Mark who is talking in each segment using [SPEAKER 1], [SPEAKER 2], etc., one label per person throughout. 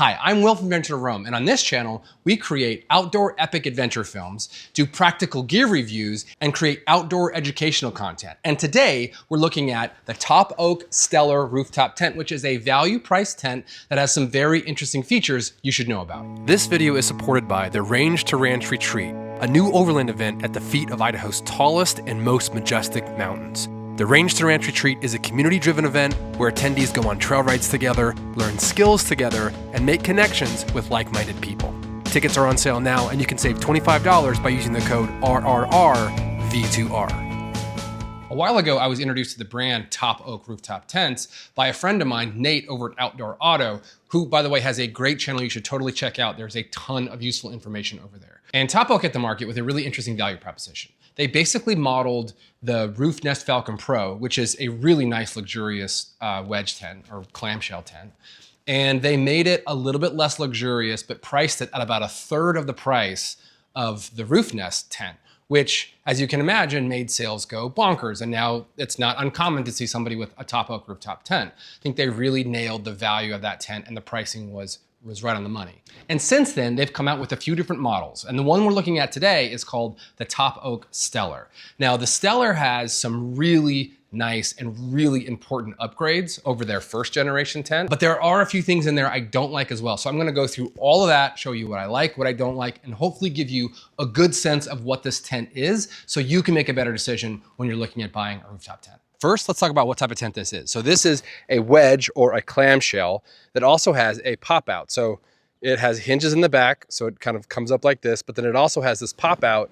[SPEAKER 1] Hi, I'm Will from Adventure to Rome, and on this channel, we create outdoor epic adventure films, do practical gear reviews, and create outdoor educational content. And today, we're looking at the Top Oak Stellar Rooftop Tent, which is a value-priced tent that has some very interesting features you should know about.
[SPEAKER 2] This video is supported by the Range to Ranch Retreat, a new overland event at the feet of Idaho's tallest and most majestic mountains. The Range to Ranch Retreat is a community-driven event where attendees go on trail rides together, learn skills together, and make connections with like-minded people. Tickets are on sale now, and you can save $25 by using the code RRRV2R.
[SPEAKER 1] A while ago, I was introduced to the brand Top Oak Rooftop Tents by a friend of mine, Nate, over at Outdoor Auto, who, by the way, has a great channel you should totally check out. There's a ton of useful information over there. And Top Oak hit the market with a really interesting value proposition. They basically modeled the Roof Nest Falcon Pro, which is a really nice, luxurious wedge tent or clamshell tent. And they made it a little bit less luxurious, but priced it at about a third of the price of the Roof Nest tent, which, as you can imagine, made sales go bonkers. And now it's not uncommon to see somebody with a Top Oak rooftop tent. I think they really nailed the value of that tent, and the pricing was right on the money. And since then, they've come out with a few different models. And the one we're looking at today is called the Top Oak Stellar. Now, the Stellar has some really nice and really important upgrades over their first generation tent, but there are a few things in there I don't like as well. So I'm gonna go through all of that, show you what I like, what I don't like, and hopefully give you a good sense of what this tent is so you can make a better decision when you're looking at buying a rooftop tent. First, let's talk about what type of tent this is. So this is a wedge or a clamshell that also has a pop out. So it has hinges in the back, so it kind of comes up like this, but then it also has this pop out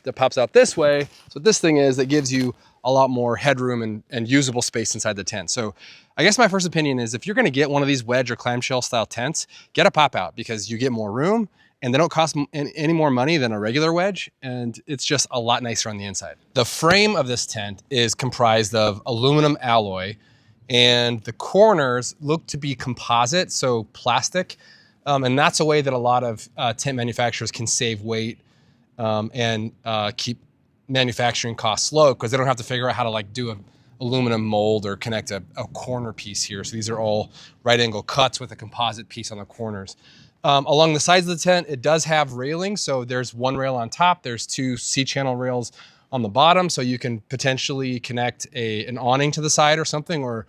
[SPEAKER 1] that pops out this way. So what this thing is that gives you a lot more headroom and usable space inside the tent. So I guess my first opinion is if you're gonna get one of these wedge or clamshell style tents, get a pop out because you get more room and they don't cost any more money than a regular wedge, and it's just a lot nicer on the inside. The frame of this tent is comprised of aluminum alloy, and the corners look to be composite, so plastic, and that's a way that a lot of tent manufacturers can save weight and keep manufacturing costs low because they don't have to figure out how to like do an aluminum mold or connect a corner piece here. So these are all right angle cuts with a composite piece on the corners. Along the sides of the tent, it does have railings. So there's one rail on top, there's two C-channel rails on the bottom. So you can potentially connect an awning to the side or something, or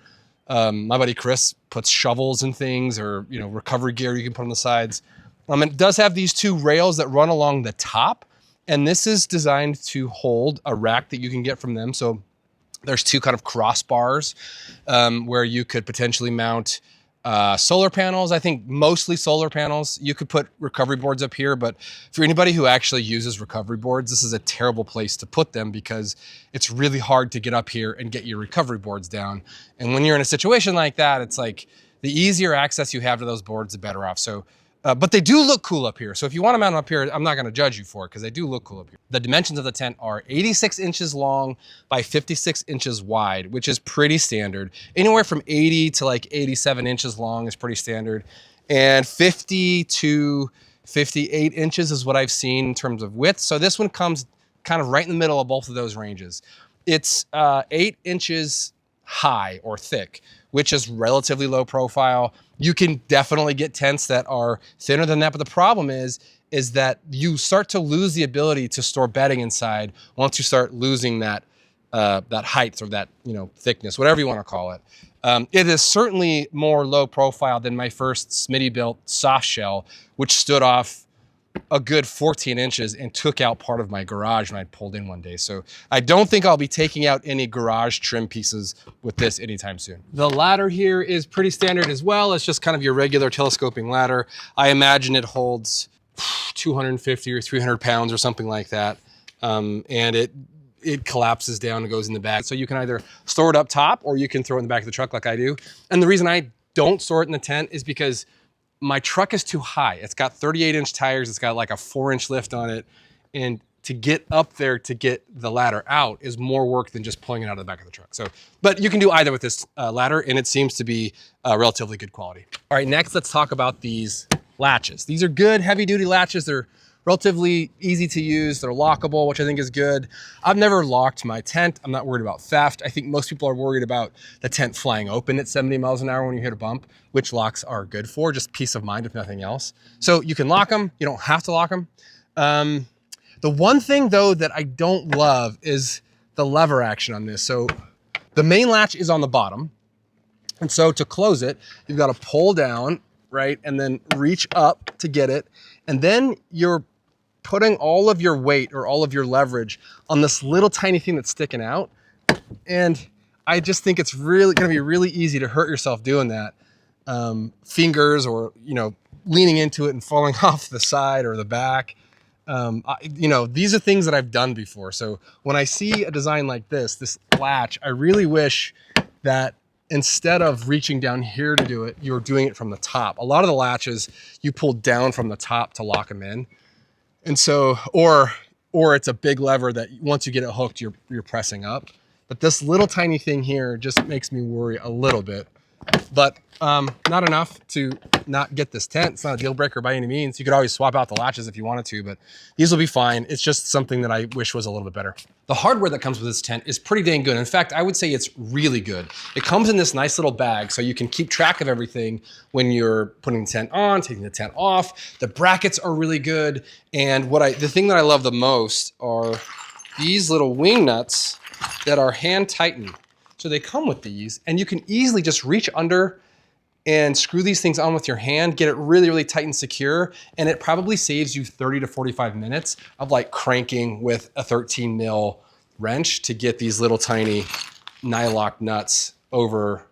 [SPEAKER 1] my buddy Chris puts shovels and things, or recovery gear you can put on the sides. It does have these two rails that run along the top, and this is designed to hold a rack that you can get from them. So there's two kind of crossbars where you could potentially mount solar panels. I think mostly solar panels. You could put recovery boards up here, but for anybody who actually uses recovery boards, this is a terrible place to put them because it's really hard to get up here and get your recovery boards down. And when you're in a situation like that, it's like the easier access you have to those boards, the better off. So, but they do look cool up here. So if you want to mount them up here, I'm not going to judge you for it because they do look cool up here. The dimensions of the tent are 86 inches long by 56 inches wide, which is pretty standard. Anywhere from 80 to like 87 inches long is pretty standard. And 50 to 58 inches is what I've seen in terms of width. So this one comes kind of right in the middle of both of those ranges. It's 8 inches high or thick, which is relatively low profile. You can definitely get tents that are thinner than that, but the problem is that you start to lose the ability to store bedding inside once you start losing that height or that thickness, whatever you want to call it. It is certainly more low profile than my first Smitty built soft shell, which stood off a good 14 inches and took out part of my garage when I pulled in one day. So I don't think I'll be taking out any garage trim pieces with this anytime soon. The ladder here is pretty standard as well. It's just kind of your regular telescoping ladder. I imagine it holds 250 or 300 pounds or something like that. And it collapses down and goes in the back. So you can either store it up top or you can throw it in the back of the truck like I do. And the reason I don't store it in the tent is because my truck is too high. It's got 38-inch tires. It's got like a 4-inch lift on it. And to get up there to get the ladder out is more work than just pulling it out of the back of the truck. So, but you can do either with this ladder, and it seems to be relatively good quality. All right, next let's talk about these latches. These are good heavy-duty latches. They're relatively easy to use. They're lockable, which I think is good. I've never locked my tent. I'm not worried about theft. I think most people are worried about the tent flying open at 70 miles an hour when you hit a bump, which locks are good for, just peace of mind if nothing else. So you can lock them. You don't have to lock them. The one thing though that I don't love is the lever action on this. So the main latch is on the bottom. And so to close it, you've got to pull down, right? And then reach up to get it. And then you're putting all of your weight or all of your leverage on this little tiny thing that's sticking out. And I just think it's really going to be really easy to hurt yourself doing that. Fingers or, you know, leaning into it and falling off the side or the back. You know, these are things that I've done before. So when I see a design like this latch, I really wish that instead of reaching down here to do it, you're doing it from the top. A lot of the latches, you pull down from the top to lock them in. And so, or it's a big lever that once you get it hooked, you're pressing up. But this little tiny thing here just makes me worry a little bit. But not enough to not get this tent. It's not a deal breaker by any means. You could always swap out the latches if you wanted to, but these will be fine. It's just something that I wish was a little bit better. The hardware that comes with this tent is pretty dang good. In fact, I would say it's really good. It comes in this nice little bag so you can keep track of everything when you're putting the tent on, taking the tent off. The brackets are really good. And the thing that I love the most are these little wing nuts that are hand tightened. So they come with these and you can easily just reach under and screw these things on with your hand, get it really, really tight and secure. And it probably saves you 30 to 45 minutes of like cranking with a 13 mil wrench to get these little tiny nylock nuts over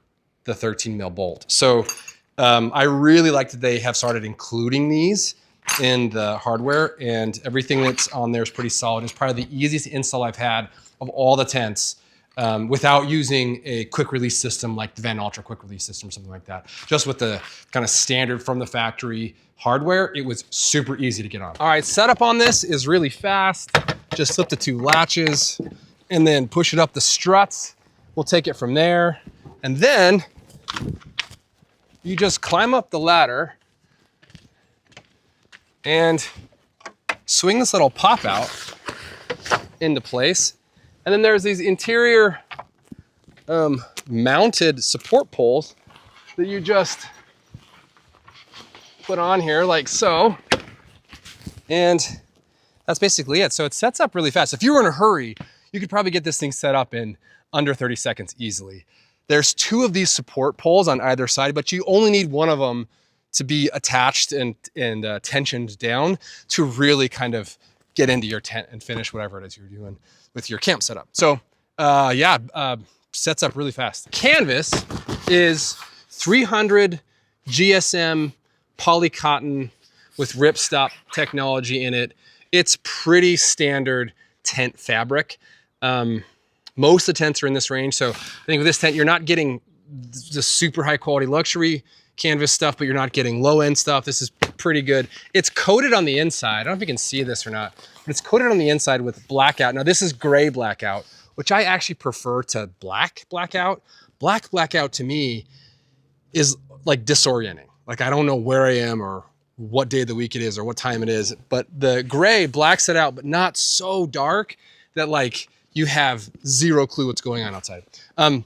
[SPEAKER 1] the 13 mil bolt. So I really like that they have started including these in the hardware, and everything that's on there is pretty solid. It's probably the easiest install I've had of all the tents. Without using a quick release system like the Van Ultra quick release system or something like that. Just with the kind of standard from the factory hardware, it was super easy to get on. All right, setup on this is really fast. Just slip the two latches and then push it up the struts. We'll take it from there. And then you just climb up the ladder and swing this little pop out into place. And then there's these interior mounted support poles that you just put on here like so. And that's basically it. So it sets up really fast. If you were in a hurry, you could probably get this thing set up in under 30 seconds easily. There's two of these support poles on either side, but you only need one of them to be attached and tensioned down to really kind of get into your tent and finish whatever it is you're doing with your camp setup. So sets up really fast. Canvas is 300 GSM poly cotton with ripstop technology in it. It's pretty standard tent fabric. Most of the tents are in this range. So I think with this tent, you're not getting the super high quality luxury canvas stuff, but you're not getting low end stuff. This is pretty good. It's coated on the inside. I don't know if you can see this or not, but it's coated on the inside with blackout. Now this is gray blackout, which I actually prefer to black blackout. Black blackout to me is like disorienting. Like I don't know where I am or what day of the week it is or what time it is, but the gray blacks it out, but not so dark that like you have zero clue what's going on outside. And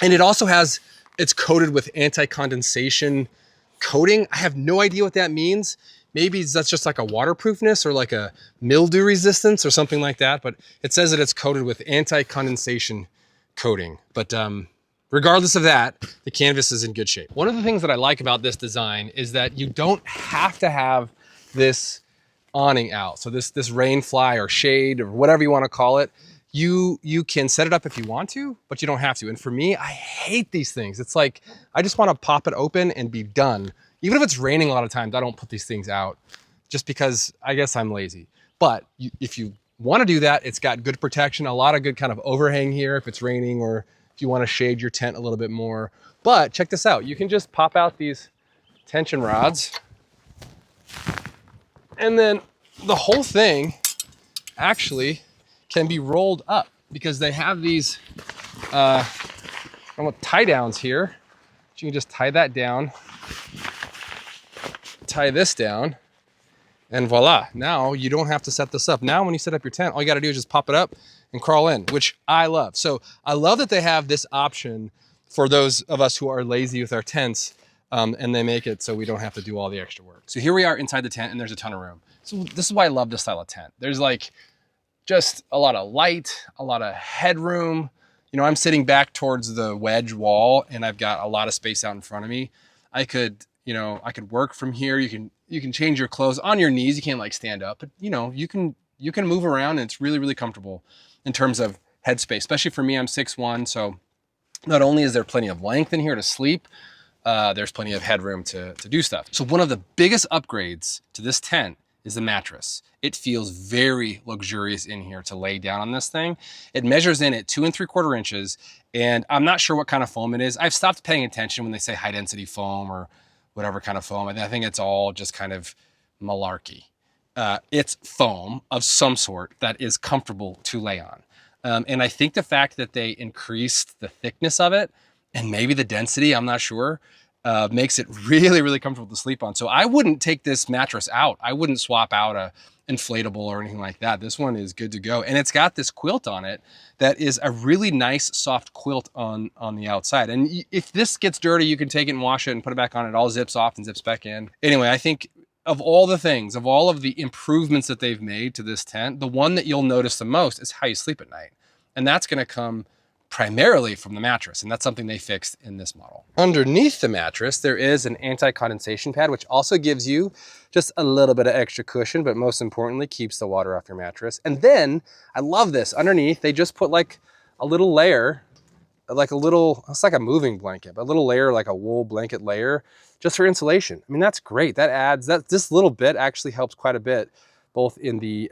[SPEAKER 1] it also has, it's coated with anti-condensation coating. I have no idea what that means. Maybe that's just like a waterproofness or like a mildew resistance or something like that. But it says that it's coated with anti-condensation coating. But regardless of that, the canvas is in good shape. One of the things that I like about this design is that you don't have to have this awning out. So this rain fly or shade or whatever you want to call it, you can set it up if you want to, but you don't have to. And for me, I hate these things. It's like, I just want to pop it open and be done. Even if it's raining a lot of times, I don't put these things out just because I guess I'm lazy. But if you want to do that, it's got good protection, a lot of good kind of overhang here if it's raining or if you want to shade your tent a little bit more. But check this out. You can just pop out these tension rods and then the whole thing actually can be rolled up because they have these tie downs here. You can just tie that down, tie this down, And voila, now you don't have to set this up. Now when you set up your tent, all you gotta do is just pop it up and crawl in, which I love. So I love that they have this option for those of us who are lazy with our tents, and they make it so we don't have to do all the extra work. So here we are inside the tent and there's a ton of room. So this is why I love this style of tent. There's like just a lot of light, a lot of headroom. You know, I'm sitting back towards the wedge wall and I've got a lot of space out in front of me. I could work from here. You can change your clothes on your knees. You can't like stand up, but you know, you can move around and it's really, really comfortable in terms of headspace, especially for me. I'm 6'1", so not only is there plenty of length in here to sleep, there's plenty of headroom to do stuff. So one of the biggest upgrades to this tent is the mattress. It feels very luxurious in here to lay down on this thing. It measures in at 2 3/4 inches, and I'm not sure what kind of foam it is. I've stopped paying attention when they say high density foam or whatever kind of foam. I think it's all just kind of malarkey. It's foam of some sort that is comfortable to lay on. And I think the fact that they increased the thickness of it and maybe the density, I'm not sure, makes it really, really comfortable to sleep on. So I wouldn't take this mattress out. I wouldn't swap out a inflatable or anything like that. This one is good to go. And it's got this quilt on it that is a really nice soft quilt on the outside. And if this gets dirty, you can take it and wash it and put it back on. It all zips off and zips back in. Anyway, I think of all the things, of all of the improvements that they've made to this tent, the one that you'll notice the most is how you sleep at night. And that's gonna come primarily from the mattress, and that's something they fixed in this model. Underneath the mattress, there is an anti-condensation pad, which also gives you just a little bit of extra cushion, but most importantly, keeps the water off your mattress. And then, I love this, underneath, they just put like a little layer, like a little, it's like a moving blanket, but a little layer, like a wool blanket layer, just for insulation. I mean, that's great. That adds, this little bit actually helps quite a bit, both in the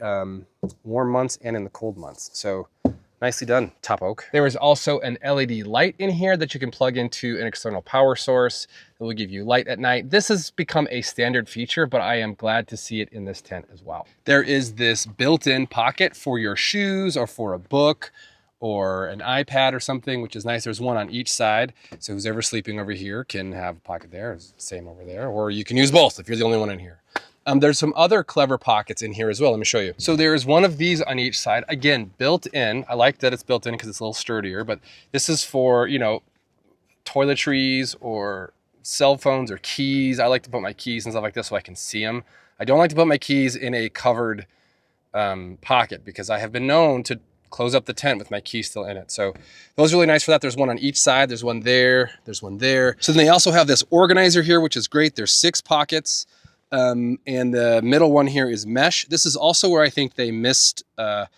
[SPEAKER 1] warm months and in the cold months. So, nicely done, Top Oak. There is also an LED light in here that you can plug into an external power source that will give you light at night. This has become a standard feature, but I am glad to see it in this tent as well. There is this built-in pocket for your shoes or for a book or an iPad or something, which is nice. There's one on each side. So who's ever sleeping over here can have a pocket there, same over there, or you can use both if you're the only one in here. There's some other clever pockets in here as well. Let me show you. So there's one of these on each side. Again, built in. I like that it's built in because it's a little sturdier, but this is for, you know, toiletries or cell phones or keys. I like to put my keys and stuff like this so I can see them. I don't like to put my keys in a covered pocket because I have been known to close up the tent with my keys still in it. So those are really nice for that. There's one on each side. There's one there. There's one there. So then they also have this organizer here, which is great. There's 6 pockets. And the middle one here is mesh. This is also where I think they missed the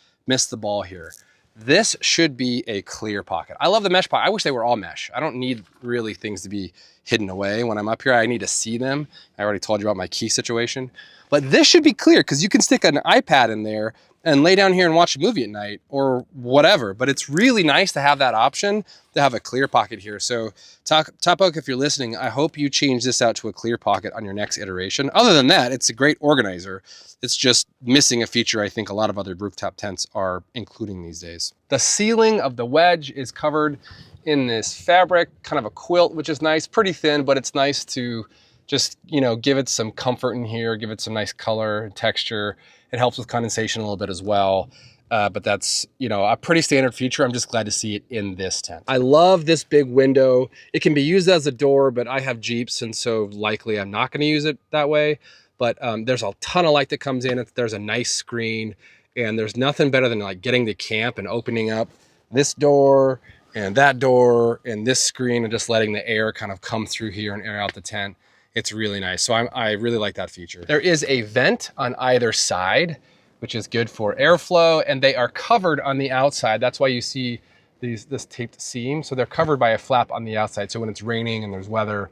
[SPEAKER 1] ball here. This should be a clear pocket. I love the mesh pocket. I wish they were all mesh. I don't need really things to be hidden away when I'm up here. I need to see them. I already told you about my key situation. But this should be clear because you can stick an iPad in there and lay down here and watch a movie at night or whatever. But it's really nice to have that option, to have a clear pocket here. So Top Oak, if you're listening, I hope you change this out to a clear pocket on your next iteration. Other than that, it's a great organizer. It's just missing a feature I think a lot of other rooftop tents are including these days. The ceiling of the Wedge is covered in this fabric, kind of a quilt, which is nice, pretty thin, but it's nice to just, you know, give it some comfort in here, give it some nice color and texture. It helps with condensation a little bit as well. But that's, you know, a pretty standard feature. I'm just glad to see it in this tent. I love this big window. It can be used as a door, but I have Jeeps, and so likely I'm not going to use it that way. But there's a ton of light that comes in. There's a nice screen, and there's nothing better than like getting to camp and opening up this door and that door and this screen and just letting the air kind of come through here and air out the tent. It's really nice. So I really like that feature. There is a vent on either side, which is good for airflow, and they are covered on the outside. That's why you see this taped seam. So they're covered by a flap on the outside. So when it's raining and there's weather,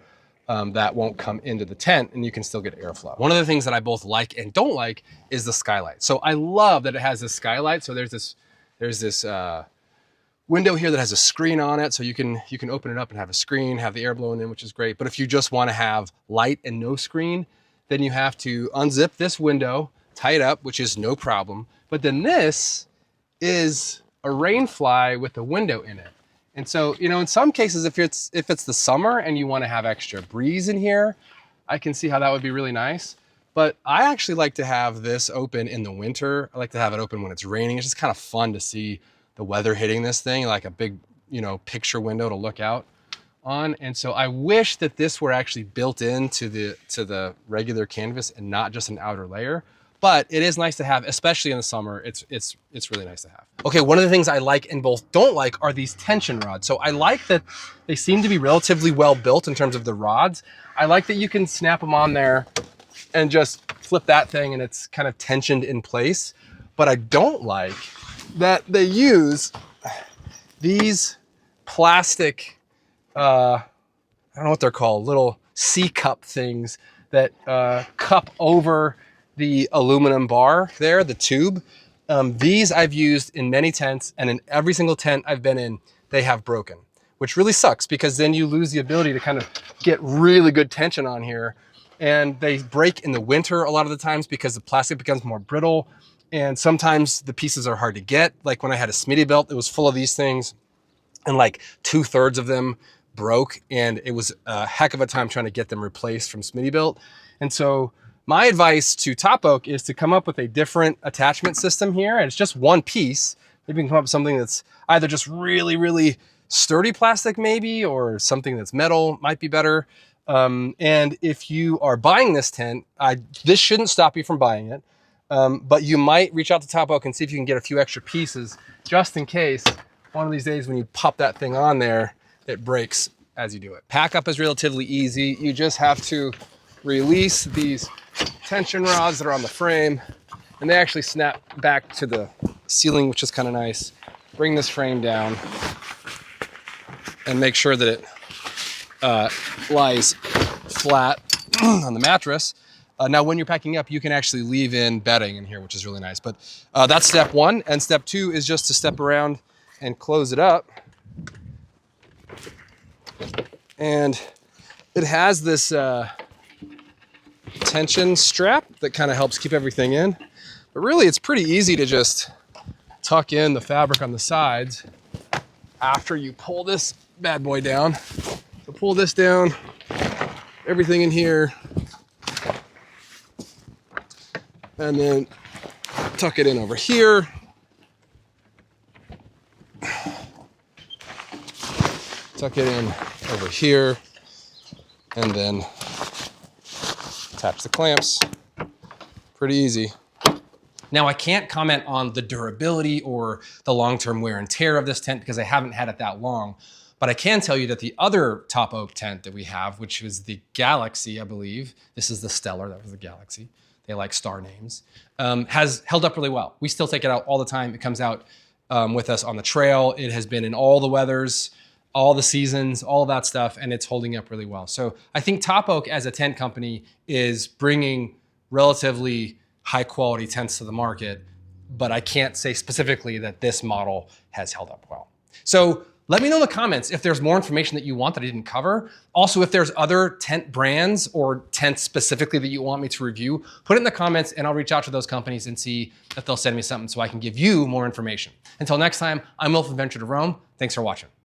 [SPEAKER 1] that won't come into the tent and you can still get airflow. One of the things that I both like and don't like is the skylight. So I love that it has this skylight. So there's this window here that has a screen on it, so you can open it up and have a screen, have the air blowing in, which is great. But if you just want to have light and no screen, then you have to unzip this window, tie it up, which is no problem. But then this is a rain fly with a window in it. And so, you know, in some cases, if it's the summer and you want to have extra breeze in here, I can see how that would be really nice. But I actually like to have this open in the winter. I like to have it open when it's raining. It's just kind of fun to see the weather hitting this thing, like a big, picture window to look out on. And so I wish that this were actually built into the regular canvas and not just an outer layer. But it is nice to have, especially in the summer. It's really nice to have. Okay, one of the things I like and both don't like are these tension rods. So I like that they seem to be relatively well built in terms of the rods. I like that you can snap them on there and just flip that thing and it's kind of tensioned in place. But I don't like that they use these plastic, I don't know what they're called, little C-cup things that cup over the aluminum bar there, the tube. These I've used in many tents, and in every single tent I've been in, they have broken, which really sucks because then you lose the ability to kind of get really good tension on here. And they break in the winter a lot of the times because the plastic becomes more brittle. And sometimes the pieces are hard to get. Like when I had a Smittybilt, it was full of these things and like 2/3 of them broke. And it was a heck of a time trying to get them replaced from Smittybilt. And so my advice to Top Oak is to come up with a different attachment system here. And it's just one piece. Maybe you can come up with something that's either just really, really sturdy plastic maybe, or something that's metal might be better. And if you are buying this tent, this shouldn't stop you from buying it. But you might reach out to Top Oak and see if you can get a few extra pieces just in case one of these days when you pop that thing on there, it breaks as you do it. Pack up is relatively easy. You just have to release these tension rods that are on the frame, and they actually snap back to the ceiling, which is kind of nice. Bring this frame down and make sure that it lies flat on the mattress. Now, when you're packing up, you can actually leave in bedding in here, which is really nice. But that's step one. And step two is just to step around and close it up. And it has this tension strap that kind of helps keep everything in. But really, it's pretty easy to just tuck in the fabric on the sides after you pull this bad boy down. So pull this down, everything in here, and then tuck it in over here. Tuck it in over here, and then attach the clamps. Pretty easy. Now, I can't comment on the durability or the long-term wear and tear of this tent because I haven't had it that long. But I can tell you that the other Top Oak tent that we have, which was the Galaxy, I believe, this is the Stellar, that was the Galaxy. They like star names, has held up really well. We still take it out all the time. It comes out with us on the trail. It has been in all the weathers, all the seasons, all of that stuff, and it's holding up really well. So I think Top Oak as a tent company is bringing relatively high quality tents to the market, but I can't say specifically that this model has held up well. So let me know in the comments if there's more information that you want that I didn't cover. Also, if there's other tent brands or tents specifically that you want me to review, put it in the comments and I'll reach out to those companies and see if they'll send me something so I can give you more information. Until next time, I'm Will from Venture to Roam. Thanks for watching.